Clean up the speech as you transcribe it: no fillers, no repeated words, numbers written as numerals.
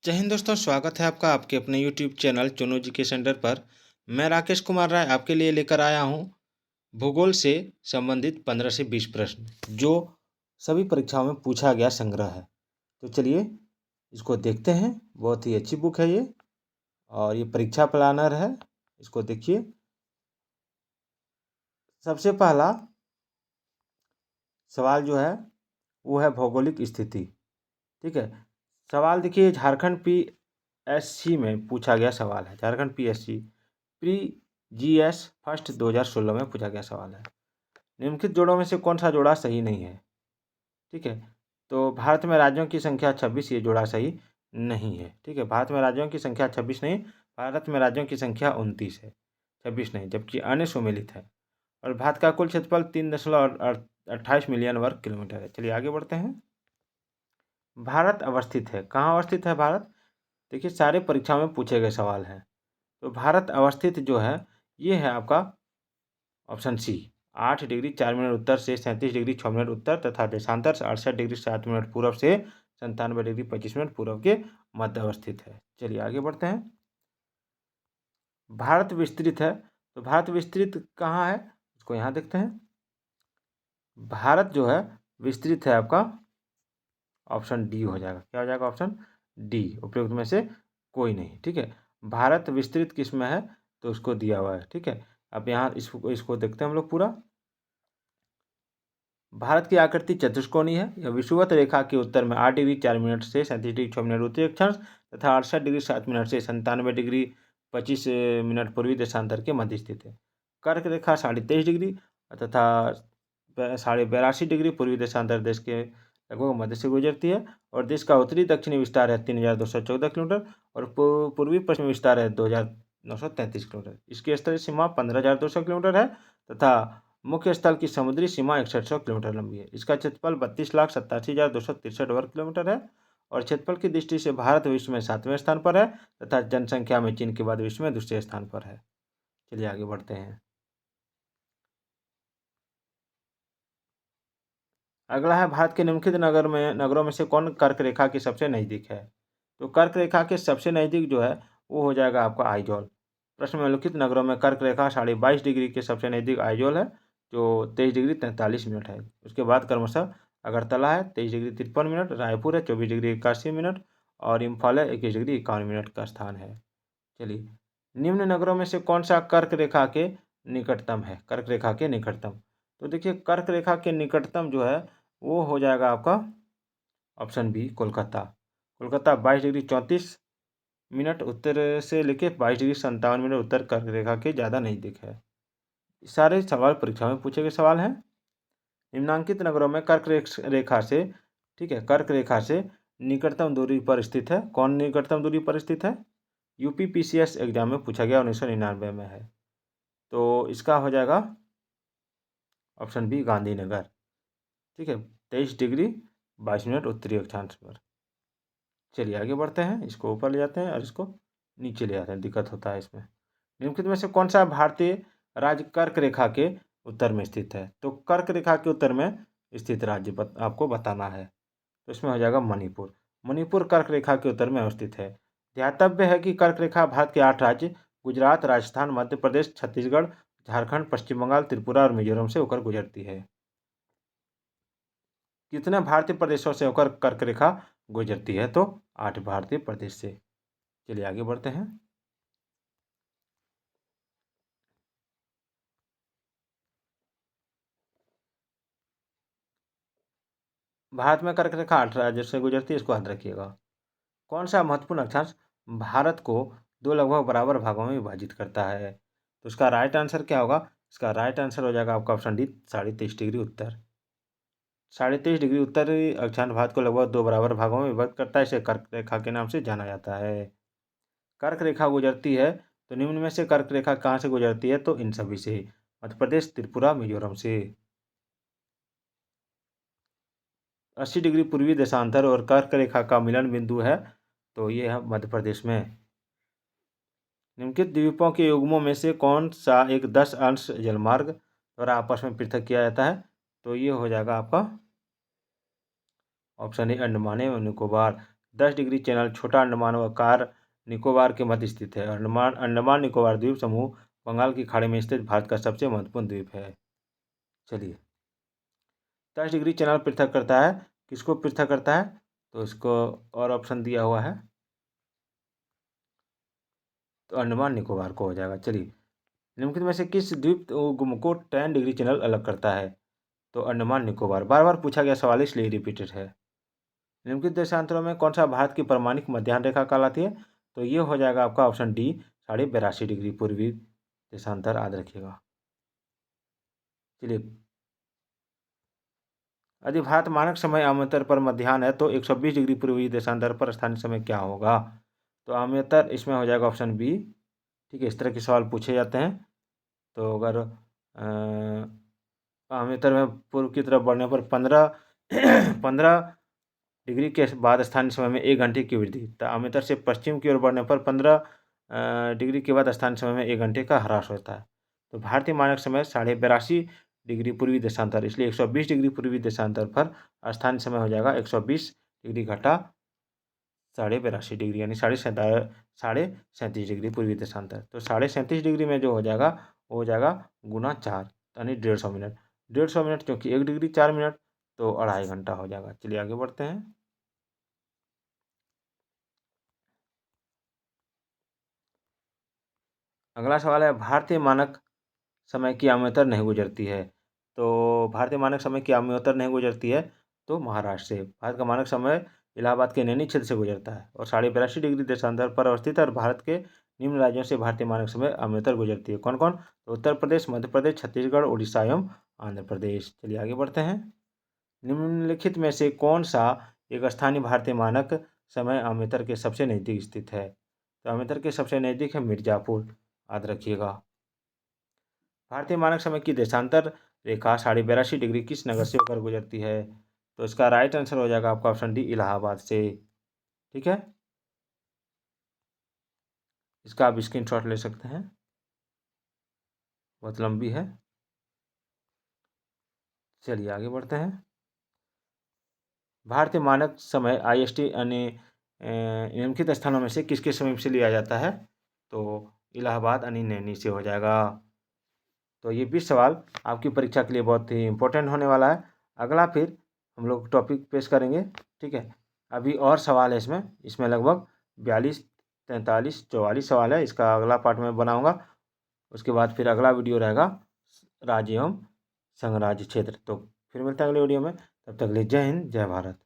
जय हिंद दोस्तों, स्वागत है आपका आपके अपने YouTube चैनल चुनू एजुकेशन सेंटर पर। मैं राकेश कुमार राय आपके लिए लेकर आया हूं भूगोल से संबंधित 15 से 20 प्रश्न जो सभी परीक्षाओं में पूछा गया संग्रह है। तो चलिए इसको देखते हैं। बहुत ही अच्छी बुक है ये और ये परीक्षा प्लानर है। इसको देखिए। सबसे पहला सवाल जो है वो है भौगोलिक स्थिति। ठीक है, सवाल देखिए, झारखंड PSC में पूछा गया सवाल है। Jharkhand PSC pre GS first 2016 में पूछा गया सवाल है। निम्नलिखित जोड़ों में से कौन सा जोड़ा सही नहीं है? ठीक है, तो भारत में राज्यों की संख्या 26, ये जोड़ा सही नहीं है। ठीक है, भारत में राज्यों की संख्या 26 नहीं, भारत में राज्यों की संख्या 29 है, 26 नहीं, जबकि अन्य सुमेलित है। और भारत का कुल क्षेत्रफल 3.28 मिलियन वर्ग किलोमीटर है। चलिए आगे बढ़ते हैं। भारत अवस्थित है, कहाँ अवस्थित है भारत? देखिए, सारे परीक्षा में पूछे गए सवाल हैं। तो भारत अवस्थित जो है ये है आपका ऑप्शन सी, 8 डिग्री 4 मिनट उत्तर से 37 डिग्री 6 मिनट उत्तर तथा देशांतर 68 डिग्री 7 मिनट पूर्व से 97 डिग्री 25 मिनट पूर्व के मध्य अवस्थित है। चलिए आगे बढ़ते हैं। भारत विस्तृत है, तो भारत विस्तृत कहाँ है इसको यहाँ देखते हैं। भारत जो है विस्तृत है आपका ऑप्शन डी हो जाएगा। क्या हो जाएगा? ऑप्शन डी, उपयुक्त में से कोई नहीं। ठीक है, भारत विस्तृत किस में है तो उसको दिया हुआ है। ठीक है, अब यहाँ इसको देखते हैं हम लोग पूरा। भारत की आकृति चतुष्कोणीय है। यह विषुवत रेखा के उत्तर में 8 डिग्री 4 मिनट से 37 डिग्री 6 मिनट उत्तरी अक्षांश तथा 68 डिग्री 7 मिनट से 97 डिग्री 25 मिनट पूर्वी देशांतर के मध्य स्थित है। कर्क रेखा 23.5 डिग्री तथा 82.5 डिग्री पूर्वी देशांतर देश के लगभग मध्य से गुजरती है। और देश का उत्तरी दक्षिणी विस्तार है 3214 किलोमीटर और पूर्वी पश्चिमी विस्तार है 2933 किलोमीटर। इसकी स्तरीय सीमा 15,200 किलोमीटर है तथा मुख्य स्थल की समुद्री सीमा 6100 किलोमीटर लंबी है। इसका क्षेत्रफल 32,87,263 वर्ग किलोमीटर है और क्षेत्रफल की दृष्टि से भारत विश्व में 7वें स्थान पर है तथा जनसंख्या में चीन के बाद विश्व में दूसरे स्थान पर है। चलिए आगे बढ़ते हैं। अगला है, भारत के निम्नलिखित नगरों में से कौन कर्क रेखा के सबसे नज़दीक है? तो कर्क रेखा के सबसे नज़दीक जो है वो हो जाएगा आपका आइजोल। प्रश्न में उल्लिखित नगरों में कर्क रेखा 22.5 डिग्री के सबसे नज़दीक आइजोल है जो 23 डिग्री 43 मिनट है। उसके बाद क्रमशः अगरतला है 23 डिग्री 53 मिनट, रायपुर है 24 डिग्री 81 मिनट और इम्फाल है 21 डिग्री 51 मिनट का स्थान है। चलिए, निम्न नगरों में से कौन सा कर्क रेखा के निकटतम है? कर्क रेखा के निकटतम, तो देखिए कर्क रेखा के निकटतम जो है वो हो जाएगा आपका option B, Kolkata. Kolkata 22 degree 34 minute उत्तर से लेके 22 डिग्री 57 मिनट उत्तर कर्क रेखा के ज़्यादा नज़दीक है। सारे सवाल परीक्षा में पूछे गए सवाल हैं। निम्नांकित नगरों में कर्क रेखा से, ठीक है, कर्क रेखा से निकटतम दूरी पर स्थित है। कौन निकटतम दूरी पर स्थित है? UPPCS एग्जाम में पूछा गया, 1999 में है। तो इसका हो जाएगा ऑप्शन बी, गांधीनगर। ठीक है, 23 डिग्री 22 मिनट उत्तरी अक्षांश पर। चलिए आगे बढ़ते हैं। इसको ऊपर ले जाते हैं और इसको नीचे ले जाते हैं, दिक्कत होता है इसमें। निम्नलिखित में से कौन सा भारतीय राज्य कर्क रेखा के उत्तर में स्थित है? तो कर्क रेखा के उत्तर में स्थित राज्य आपको बताना है। तो इसमें हो जाएगा मणिपुर। मणिपुर कर्क रेखा के उत्तर में अवस्थित है। ध्यातव्य है कि कर्क रेखा भारत के 8 राज्य गुजरात, राजस्थान, मध्य प्रदेश, छत्तीसगढ़, झारखंड, पश्चिम बंगाल, त्रिपुरा और मिजोरम से होकर गुजरती है। कितने भारतीय प्रदेशों से होकर कर्क रेखा गुजरती है? तो 8 भारतीय प्रदेश से। चलिए आगे बढ़ते हैं। भारत में कर्क रेखा 8 राज्यों से गुजरती है, इसको याद रखिएगा। कौन सा महत्वपूर्ण अक्षांश भारत को 2 लगभग बराबर भागों में विभाजित करता है? तो इसका राइट आंसर क्या होगा? इसका राइट आंसर हो जाएगा आपका ऑप्शन डी, 23.5 डिग्री उत्तर। 23.5 डिग्री उत्तर अक्षांश भारत को लगभग 2 बराबर भागों में विभक्त करता है। इसे कर्क रेखा के नाम से जाना जाता है। कर्क रेखा गुजरती है तो निम्न में से कर्क रेखा कहाँ से गुजरती है? तो इन सभी से, मध्य प्रदेश, त्रिपुरा, मिजोरम से। 80 डिग्री पूर्वी देशांतर और कर्क रेखा का मिलन बिंदु है तो ये है मध्य प्रदेश में। निम्नलिखित द्वीपों के युग्मों में से कौन सा एक 10 अंश जलमार्ग द्वारा आपस में पृथक किया जाता है? तो ये हो जाएगा आपका ऑप्शन ए, अंडमान एवं निकोबार 10 डिग्री चैनल छोटा अंडमान व कार निकोबार के मध्य स्थित है। अंडमान निकोबार द्वीप समूह बंगाल की खाड़ी में स्थित भारत का सबसे महत्वपूर्ण द्वीप है। चलिए, 10 डिग्री चैनल पृथक करता है, किसको पृथक करता है? तो इसको और ऑप्शन दिया हुआ है, तो अंडमान निकोबार को हो जाएगा। चलिए, निम्नलिखित में से किस द्वीप को 10 डिग्री चैनल अलग करता है? तो अंडमान निकोबार। बार बार पूछा गया सवाल इसलिए रिपीटेड है। निम्नलिखित देशांतरों में कौन सा भारत की प्रमाणिक मध्याह्न रेखा कहलाती है? तो ये हो जाएगा आपका ऑप्शन डी, 82.5 डिग्री पूर्वी देशांतर, याद रखिएगा। चलिए, यदि भारत मानक समय अमृतर पर मध्याह्न है तो 120 डिग्री पूर्वी देशांतर पर स्थानीय समय क्या होगा? तो अमृतर इसमें हो जाएगा ऑप्शन बी। ठीक है, इस तरह के सवाल पूछे जाते हैं। तो अगर अमृतर में पूर्व की तरफ बढ़ने पर 15 डिग्री के बाद स्थानीय समय में 1 घंटे की वृद्धि, तो अमृतर से पश्चिम की ओर बढ़ने पर 15 डिग्री के बाद स्थानीय समय में 1 घंटे का ह्रास होता है। तो भारतीय मानक समय 82.5 डिग्री पूर्वी देशांतर, इसलिए 120 डिग्री पूर्वी देशांतर पर स्थानीय समय हो जाएगा 120 डिग्री घटा 82.5 डिग्री, यानी 37.5 डिग्री पूर्वी देशांतर। तो 37.5 डिग्री में जो हो जाएगा वो हो जाएगा गुना 4, यानी 150 मिनट। 150 मिनट क्योंकि 1 डिग्री 4 मिनट, तो 2.5 घंटा हो जाएगा। चलिए आगे बढ़ते हैं। अगला सवाल है, भारतीय मानक समय की अमृतर नहीं गुजरती है। तो भारतीय मानक समय की अमृतर नहीं गुजरती है तो महाराष्ट्र से। भारत का मानक समय इलाहाबाद के नैनी क्षेत्र से गुजरता है और 82.5 डिग्री देशांतर पर अवस्थित है। और भारत के निम्न राज्यों से भारतीय मानक समय अमृतर गुजरती है। कौन कौन? तो उत्तर प्रदेश, मध्य प्रदेश, छत्तीसगढ़, उड़ीसा एवं आंध्र प्रदेश। चलिए आगे बढ़ते हैं। निम्नलिखित में से कौन सा एक स्थानीय भारतीय मानक समय अमृतर के सबसे नज़दीक स्थित है? तो अमृतर के सबसे नज़दीक है मिर्जापुर, याद रखिएगा। भारतीय मानक समय की देशांतर रेखा 82.5 डिग्री किस नगर से होकर गुजरती है? तो इसका राइट आंसर हो जाएगा आपका ऑप्शन डी, इलाहाबाद से। ठीक है, इसका आप स्क्रीनशॉट ले सकते हैं, बहुत लंबी है। चलिए आगे बढ़ते हैं। भारतीय मानक समय IST यानी निम्नलिखित स्थानों में से किसके समीप से लिया जाता है? तो इलाहाबाद यानी नैनी से हो जाएगा। तो ये 20 सवाल आपकी परीक्षा के लिए बहुत ही इम्पोर्टेंट होने वाला है। अगला फिर हम लोग टॉपिक पेश करेंगे। ठीक है, अभी और सवाल है इसमें लगभग 42, 43, 44 सवाल है। इसका अगला पार्ट में बनाऊंगा। उसके बाद फिर अगला वीडियो रहेगा राज्य एवं संघ राज्य क्षेत्र। तो फिर मिलते हैं अगले वीडियो में, तब तक के लिए जय हिंद, जय भारत।